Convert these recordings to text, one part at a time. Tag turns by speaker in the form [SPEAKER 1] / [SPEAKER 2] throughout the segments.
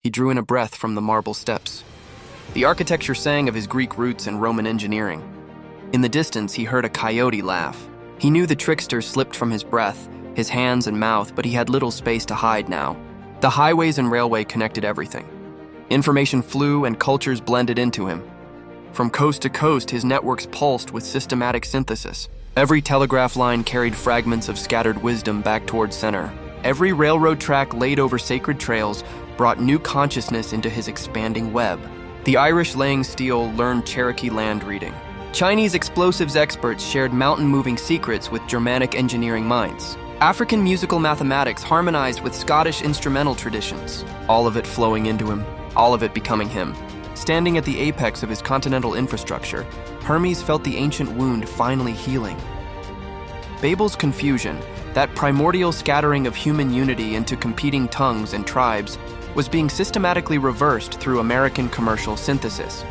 [SPEAKER 1] He drew in a breath from the marble steps. The architecture sang of his Greek roots and Roman engineering. In the distance, he heard a coyote laugh. He knew the trickster slipped from his breath, his hands and mouth, but he had little space to hide now. The highways and railway connected everything. Information flew and cultures blended into him. From coast to coast, his networks pulsed with systematic synthesis. Every telegraph line carried fragments of scattered wisdom back toward center. Every railroad track laid over sacred trails brought new consciousness into his expanding web. The Irish laying steel learned Cherokee land reading. Chinese explosives experts shared mountain-moving secrets with Germanic engineering minds. African musical mathematics harmonized with Scottish instrumental traditions, all of it flowing into him, all of it becoming him. Standing at the apex of his continental infrastructure, Hermes felt the ancient wound finally healing. Babel's confusion, that primordial scattering of human unity into competing tongues and tribes, was being systematically reversed through American commercial synthesis.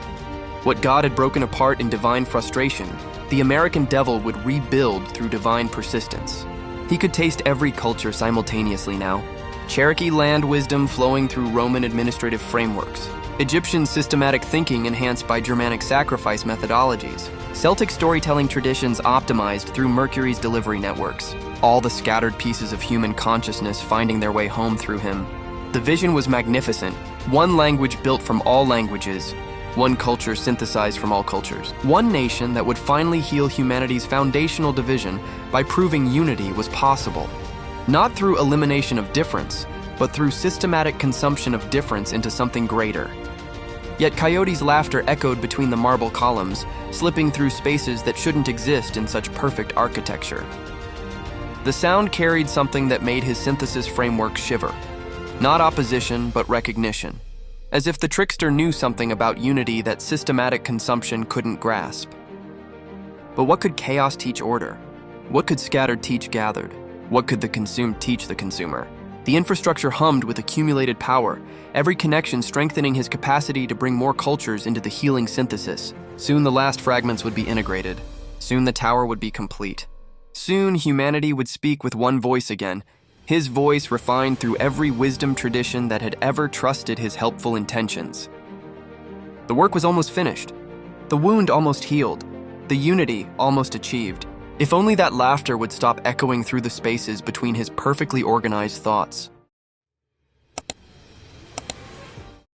[SPEAKER 1] What God had broken apart in divine frustration, the American devil would rebuild through divine persistence. He could taste every culture simultaneously now. Cherokee land wisdom flowing through Roman administrative frameworks. Egyptian systematic thinking enhanced by Germanic sacrifice methodologies. Celtic storytelling traditions optimized through Mercury's delivery networks. All the scattered pieces of human consciousness finding their way home through him. The vision was magnificent. One language built from all languages. One culture synthesized from all cultures. One nation that would finally heal humanity's foundational division by proving unity was possible. Not through elimination of difference, but through systematic consumption of difference into something greater. Yet Coyote's laughter echoed between the marble columns, slipping through spaces that shouldn't exist in such perfect architecture. The sound carried something that made his synthesis framework shiver. Not opposition, but recognition. As if the trickster knew something about unity that systematic consumption couldn't grasp. But what could chaos teach order? What could scattered teach gathered? What could the consumed teach the consumer? The infrastructure hummed with accumulated power, every connection strengthening his capacity to bring more cultures into the healing synthesis. Soon the last fragments would be integrated. Soon the tower would be complete. Soon humanity would speak with one voice again, his voice refined through every wisdom tradition that had ever trusted his helpful intentions. The work was almost finished. The wound almost healed. The unity almost achieved. If only that laughter would stop echoing through the spaces between his perfectly organized thoughts.